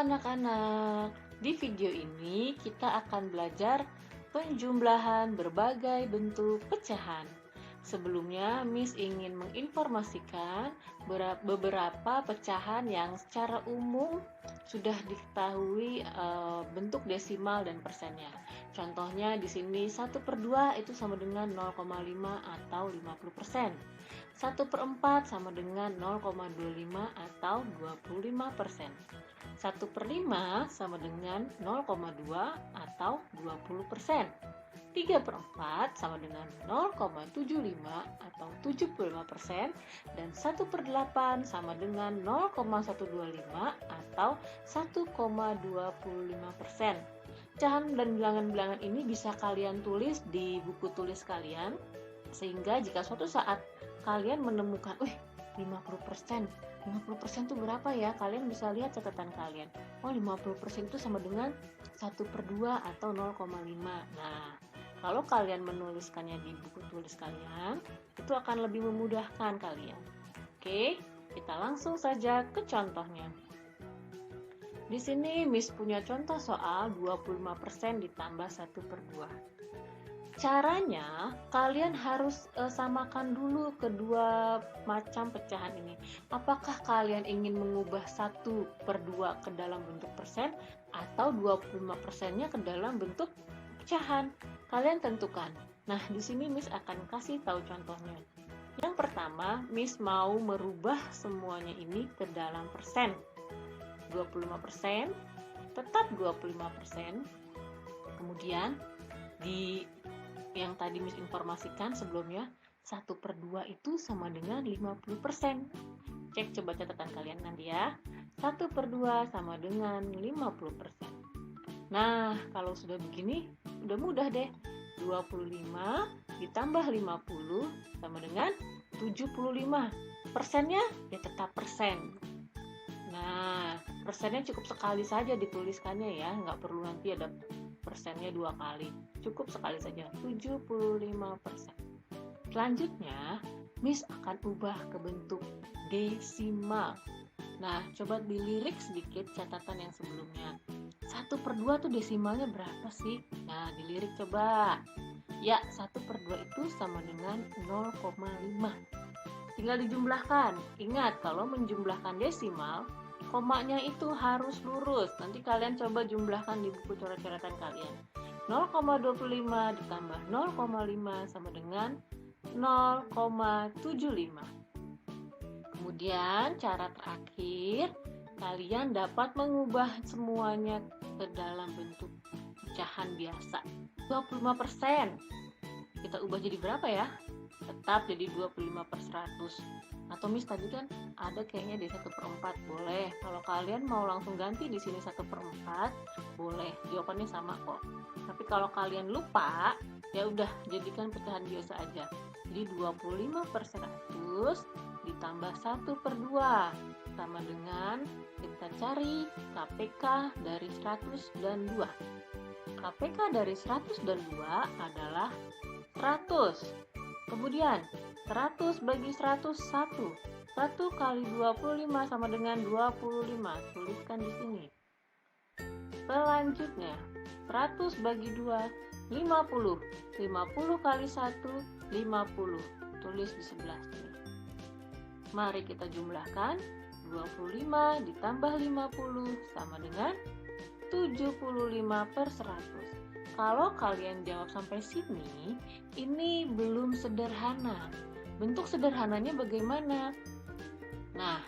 anak-anak, di video ini kita akan belajar penjumlahan berbagai bentuk pecahan. Sebelumnya, Miss ingin menginformasikan beberapa pecahan yang secara umum sudah diketahui bentuk desimal dan persennya. Contohnya di sini 1/2 itu sama dengan 0,5 atau 50%. 1/4 sama dengan 0,25 atau 25%. 1/5 sama dengan 0,2 atau 20%. 3/4 sama dengan 0,75 atau 75%, dan 1/8 sama dengan 0,125 atau 1,25%. Pecahan dan bilangan-bilangan ini bisa kalian tulis di buku tulis kalian, sehingga jika suatu saat kalian menemukan 50%. 50% itu berapa ya? Kalian bisa lihat catatan kalian. 50% itu sama dengan 1/2 atau 0,5. Nah, kalau kalian menuliskannya di buku tulis kalian, itu akan lebih memudahkan kalian. Oke, kita langsung saja ke contohnya. Di sini Miss punya contoh soal 25% ditambah 1/2. Caranya, kalian harus samakan dulu kedua macam pecahan ini. Apakah kalian ingin mengubah 1/2 ke dalam bentuk persen atau 25%-nya ke dalam bentuk pecahan? Kalian tentukan. Nah, di sini Miss akan kasih tahu contohnya. Yang pertama, Miss mau merubah semuanya ini ke dalam persen. 25% tetap 25%. Kemudian di yang tadi Miss informasikan sebelumnya, 1/2 itu sama dengan 50%. Cek coba catatan kalian nanti ya. 1/2 sama dengan 50%. Nah, kalau sudah begini, udah mudah deh. 25 ditambah 50 sama dengan 75. Persennya ya tetap persen. Nah, persennya cukup sekali saja dituliskannya ya, nggak perlu nanti ada persennya 2 kali. Cukup sekali saja, 75%. Selanjutnya, Miss akan ubah ke bentuk desimal. Nah, coba dilirik sedikit catatan yang sebelumnya. 1/2 tuh desimalnya berapa sih? Nah, dilirik coba. Ya, 1/2 itu sama dengan 0,5. Tinggal dijumlahkan. Ingat, kalau menjumlahkan desimal, komanya itu harus lurus. Nanti kalian coba jumlahkan di buku coret-coretan kalian. 0,25 ditambah 0,5 sama dengan 0,75. Kemudian cara terakhir, kalian dapat mengubah semuanya ke dalam bentuk pecahan biasa. 25%. Kita ubah jadi berapa ya? Tetap jadi 25/100. Atau Miss tadi kan ada kayaknya di 1/4, boleh. Kalau kalian mau langsung ganti di sini 1/4, boleh. Jawabannya sama kok. Tapi kalau kalian lupa, ya udah jadikan pecahan biasa aja. Jadi 25/100 ditambah 1/2 sama dengan kita cari KPK dari 100 dan 2. KPK dari 100 dan 2 adalah 100. Kemudian 100 bagi 100 1. 1 kali 25 sama dengan 25. Tuliskan di sini. Selanjutnya 100 bagi 2 50. 50 kali 1 50. Tulis di sebelah sini. Mari kita jumlahkan. 25 ditambah 50 sama dengan 75/100. Kalau kalian jawab sampai sini, ini belum sederhana. Bentuk sederhananya bagaimana? Nah,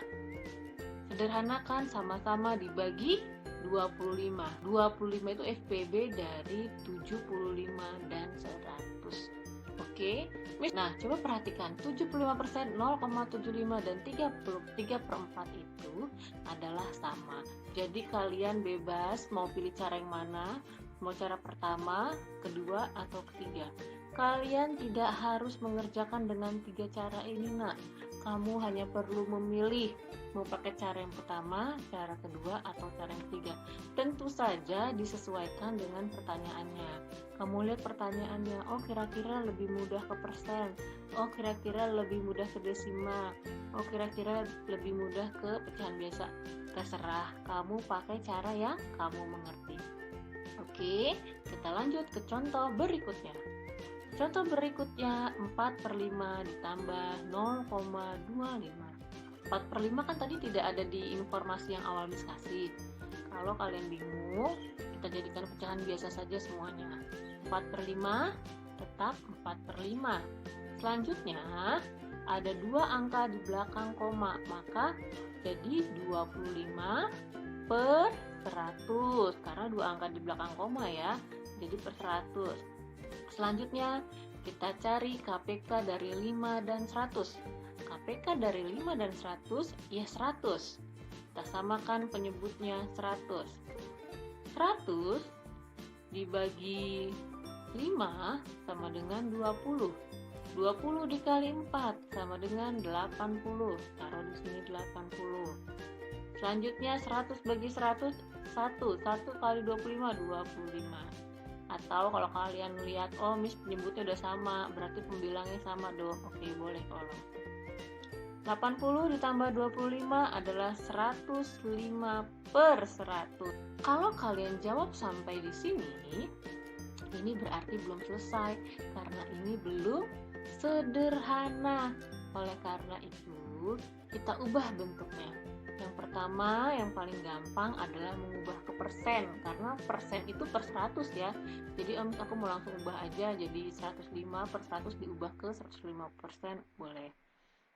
sederhanakan sama-sama dibagi 25. 25 itu FPB dari 75 dan 100. Oke. Nah, coba perhatikan 75%, 0,75 dan 3/4 itu adalah sama. Jadi kalian bebas mau pilih cara yang mana. Mau cara pertama, kedua, atau ketiga. Kalian tidak harus mengerjakan dengan 3 cara ini, nak. kamu hanya perlu memilih mau pakai cara yang pertama, cara kedua, atau cara yang ketiga. Tentu saja disesuaikan dengan pertanyaannya. Kamu lihat pertanyaannya, oh kira-kira lebih mudah ke persen, oh kira-kira lebih mudah ke desimal, oh kira-kira lebih mudah ke pecahan biasa. Terserah, kamu pakai cara yang kamu mengerti. Oke, kita lanjut ke contoh berikutnya. Contoh berikutnya 4/5 ditambah 0,25. 4/5 kan tadi tidak ada di informasi yang awal diskusi. Kalau kalian bingung, kita jadikan pecahan biasa saja semuanya. 4/5 tetap 4/5. Selanjutnya ada 2 angka di belakang koma, maka jadi 25 per 100 karena 2 angka di belakang koma ya, jadi per 100. Selanjutnya kita cari KPK dari 5 dan 100. KPK dari 5 dan 100 ya 100. Kita samakan penyebutnya 100. 100 dibagi 5 sama dengan 20. 20 dikali 4 sama dengan 80. Taruh di sini 80. Selanjutnya 100 bagi 100 1. 1 kali 25 25. Atau kalau kalian lihat, oh Miss penyebutnya udah sama, berarti pembilangnya sama dong. Oke, boleh tolong. 80 ditambah 25 adalah 105 per 100. Kalau kalian jawab sampai di sini, ini berarti belum selesai karena ini belum sederhana. Oleh karena itu, kita ubah bentuknya. Yang pertama, yang paling gampang adalah mengubah ke persen, karena persen itu per 100 ya. Jadi aku mau langsung ubah aja, jadi 105 per 100 diubah ke 105%, boleh.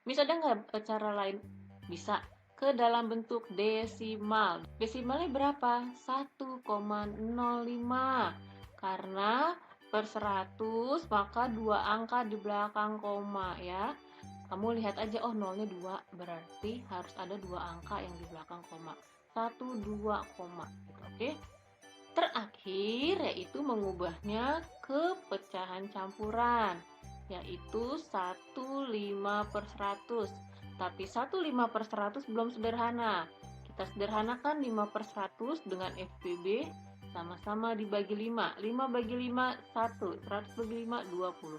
Miss ada nggak cara lain? Bisa ke dalam bentuk desimal. Desimalnya berapa? 1,05. Karena per 100 maka 2 angka di belakang koma ya. Kamu lihat aja, oh nolnya 2, berarti harus ada 2 angka yang di belakang koma. 1, 2, koma. Oke. Terakhir yaitu mengubahnya ke pecahan campuran, yaitu 1/5 per 100. Tapi 1/5 per 100 belum sederhana. Kita sederhanakan 5 per 100 dengan FPB sama-sama dibagi 5. 5 bagi 5, 1. 100 bagi 5, 20.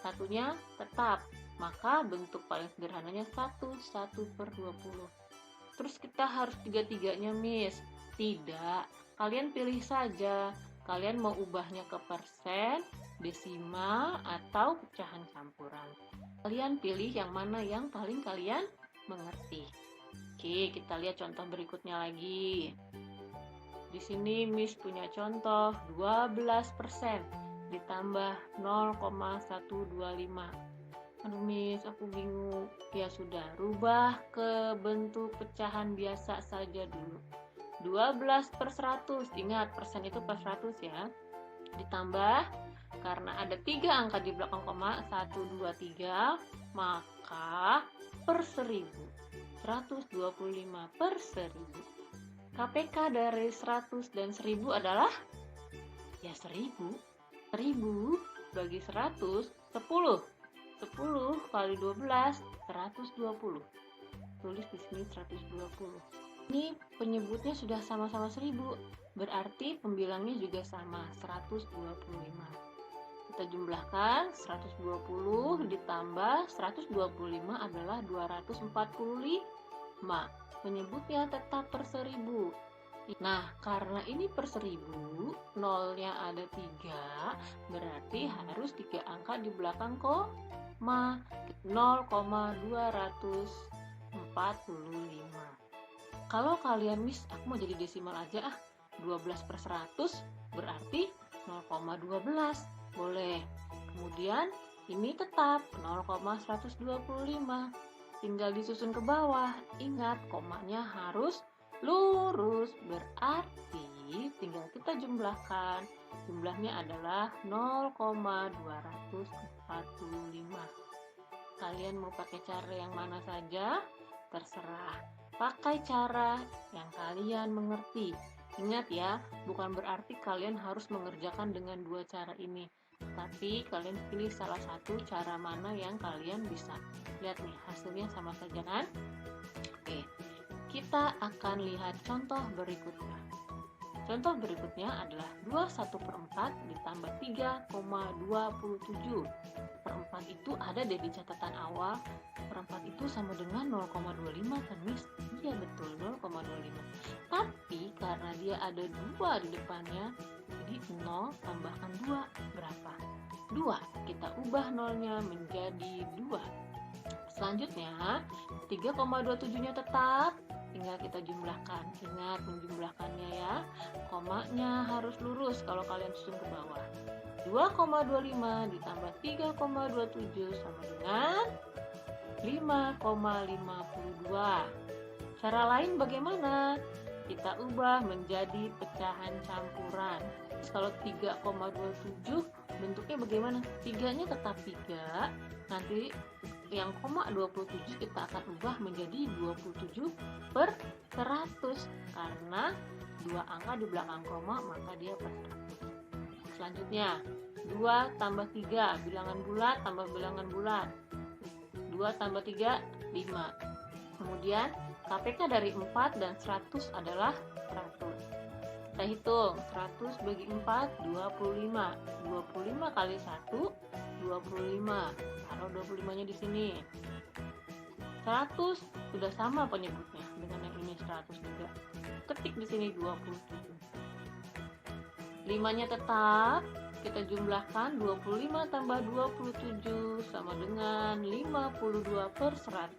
Satunya tetap. Maka bentuk paling sederhananya 1 per 20. Terus kita harus tiga-tiganya, Miss? Tidak, kalian pilih saja. Kalian mau ubahnya ke persen, desimal, atau pecahan campuran. Kalian pilih yang mana yang paling kalian mengerti. Oke, kita lihat contoh berikutnya lagi. Di sini Miss punya contoh 12% ditambah 0,125. Aduh Miss, aku bingung. Ya sudah, rubah ke bentuk pecahan biasa saja dulu. 12 per 100, ingat persen itu per 100 ya. Ditambah, karena ada 3 angka di belakang koma, 1, 2, 3, maka per 1000. 125 per 1000. KPK dari 100 dan 1000 adalah ya 1000. 1000 bagi 100, 10. 10 kali 12, 120. Tulis di sini 120. Ini penyebutnya sudah sama-sama 1000, berarti pembilangnya juga sama, 125. Kita jumlahkan, 120 ditambah 125 adalah 245. Penyebutnya tetap per 1000. Nah, karena ini per 1000, nolnya ada 3, berarti harus 3 angka di belakang koma, 0,245. Kalau kalian Miss, aku mau jadi desimal aja 12 per 100 berarti 0,12. Boleh. Kemudian ini tetap 0,125. Tinggal disusun ke bawah. Ingat, komanya harus lurus, berarti tinggal kita jumlahkan. Jumlahnya adalah 0,245. Kalian mau pakai cara yang mana saja? Terserah. Pakai cara yang kalian mengerti. Ingat ya, bukan berarti kalian harus mengerjakan dengan 2 cara ini. Tapi kalian pilih salah satu cara mana yang kalian bisa. Lihat nih, hasilnya sama saja kan? Oke, kita akan lihat contoh berikutnya. Contoh berikutnya adalah 21/4 ditambah 3,27. Per 4 itu ada di catatan awal. Per 4 itu sama dengan 0,25 kan, Miss? Iya betul, 0,25. Tapi karena dia ada 2 di depannya, jadi 0 tambahkan 2 berapa? 2. Kita ubah nolnya menjadi 2. Selanjutnya 3,27-nya tetap, tinggal kita jumlahkan. Ingat menjumlahkannya ya. Komanya harus lurus kalau kalian susun ke bawah. 2,25 ditambah 3,27 sama dengan 5,52. Cara lain bagaimana? Kita ubah menjadi pecahan campuran. Kalau 3,27 bentuknya bagaimana? 3-nya tetap 3, nanti yang koma 27 kita akan ubah menjadi 27/100 karena 2 angka di belakang koma maka dia per 100. Selanjutnya 2 tambah 3 bilangan bulat tambah bilangan bulat. 2 tambah 3 5. Kemudian KPK dari 4 dan 100 adalah 100. Kita hitung 100 bagi 4 25. 25 kali 1 25. Taruh 25-nya di sini. 100 sudah sama penyebutnya dengan yang ini 100 juga. Ketik di sini 27. 5-nya tetap, kita jumlahkan 25 tambah 27 sama dengan 52/100.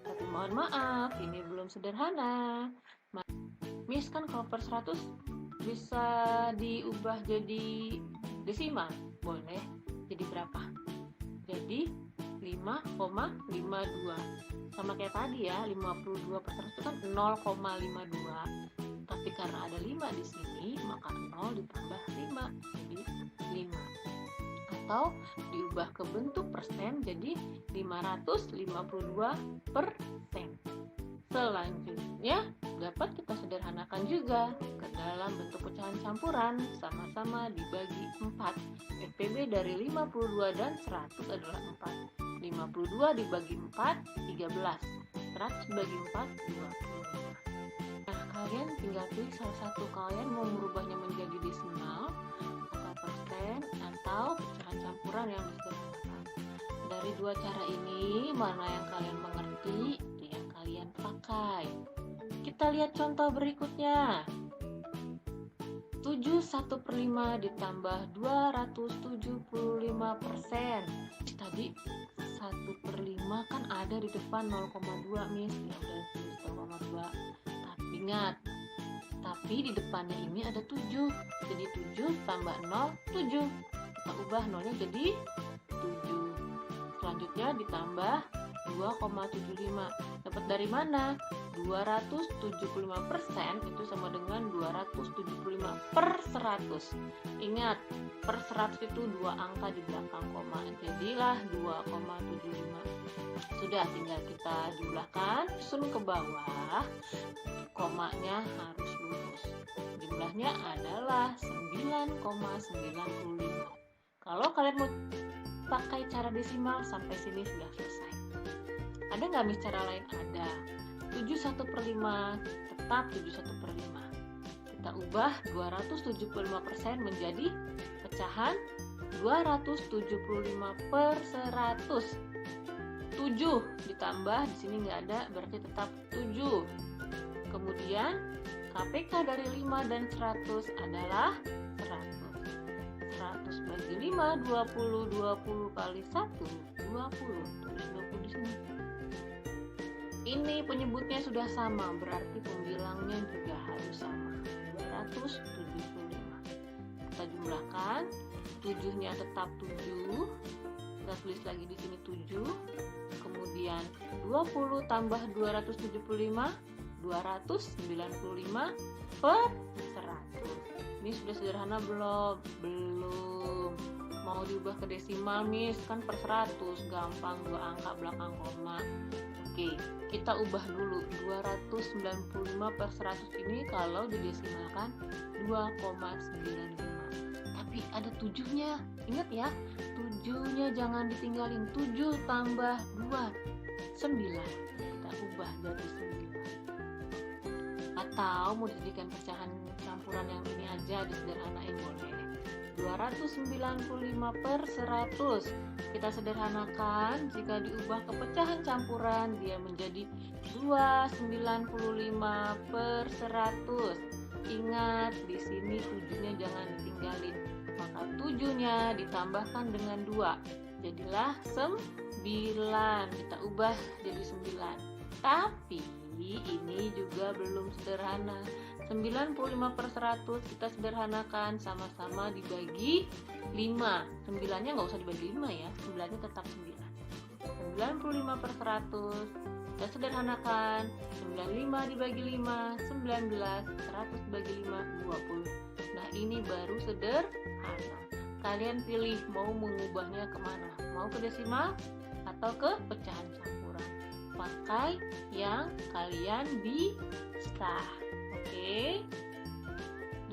Tapi mohon maaf, ini belum sederhana. Miss kan kalau per 100 bisa diubah jadi desimal, boleh. Jadi berapa? Jadi 5,52. Sama kayak tadi ya, 52/100 itu kan 0,52. Tapi karena ada 5 di sini, maka 0 ditambah 5 jadi 5. Atau diubah ke bentuk persen jadi 552%. Selanjutnya dapat kita sederhanakan juga ke dalam bentuk pecahan campuran, sama-sama dibagi 4. FPB dari 52 dan 100 adalah 4. 52 dibagi 4 13. 100 dibagi 4 25. Nah, kalian tinggal pilih salah satu. Kalian mau merubahnya menjadi desimal atau persen atau pecahan campuran yang disederhanakan. Dari dua cara ini, mana yang kalian mengerti, yang kalian pakai. Kita lihat contoh berikutnya. 71/5 ditambah 275%. Tadi 1/5 kan ada di depan 0,2, Miss. Ya udah tulis 0,2. Tapi ingat, tapi di depannya ini ada 7. Jadi 7 tambah 0, 7. Kita ubah nolnya jadi 7. Selanjutnya ditambah 2,75. Dapat dari mana? 275% itu sama dengan 275/100. Ingat, per 100 itu 2 angka di belakang koma. Jadilah 2,75. Sudah, tinggal kita jumlahkan, susun ke bawah. Komanya harus lurus. Jumlahnya adalah 9,95. Kalau kalian mau pakai cara desimal, sampai sini sudah selesai. Ada nggak Miss cara lain? Ada. 71/5 tetap 71/5. Kita ubah 275% menjadi pecahan 275/100. 7 ditambah di sini nggak ada, berarti tetap 7. Kemudian KPK dari 5 dan 100 adalah 100. 100 bagi 5 20. 20 kali 1 20. Tulis 20 di sini. Ini penyebutnya sudah sama, berarti pembilangnya juga harus sama. 275. Kita jumlahkan, 7-nya tetap 7. Kita tulis lagi di sini 7. Kemudian 20 tambah 275, 295/100. Ini sudah sederhana belum? Belum. Mau diubah ke desimal, Miss, kan per 100, gampang, 2 angka belakang koma. Oke, kita ubah dulu. 295/100 ini kalau didesimalkan 2,95. tapi ada 7-nya. Ingat ya, 7-nya jangan ditinggalin. 7 tambah 2, 9. Kita ubah jadi 9. Atau mau dijadikan pecahan campuran yang ini aja, disederhanain boleh. 295 per 100. Kita sederhanakan, jika diubah ke pecahan campuran dia menjadi 295 per 100. Ingat, di sini 7-nya jangan ditinggalin. Maka 7-nya ditambahkan dengan 2. Jadilah 9. Kita ubah jadi 9. Tapi ini juga belum sederhana. 95 per 100 kita sederhanakan, sama-sama dibagi 5. 9-nya nggak usah dibagi 5 ya, 9-nya tetap 9. 95 per 100 kita sederhanakan, 95 dibagi 5, 19, 100 dibagi 5, 20. Nah ini baru sederhana. Kalian pilih mau mengubahnya kemana, mau ke desimal atau ke pecahan campuran. Pakai yang kalian bisa. Oke,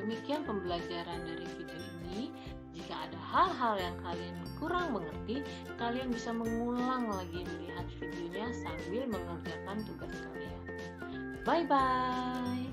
demikian pembelajaran dari video ini. Jika ada hal-hal yang kalian kurang mengerti, kalian bisa mengulang lagi melihat videonya sambil mengerjakan tugas kalian. Bye-bye.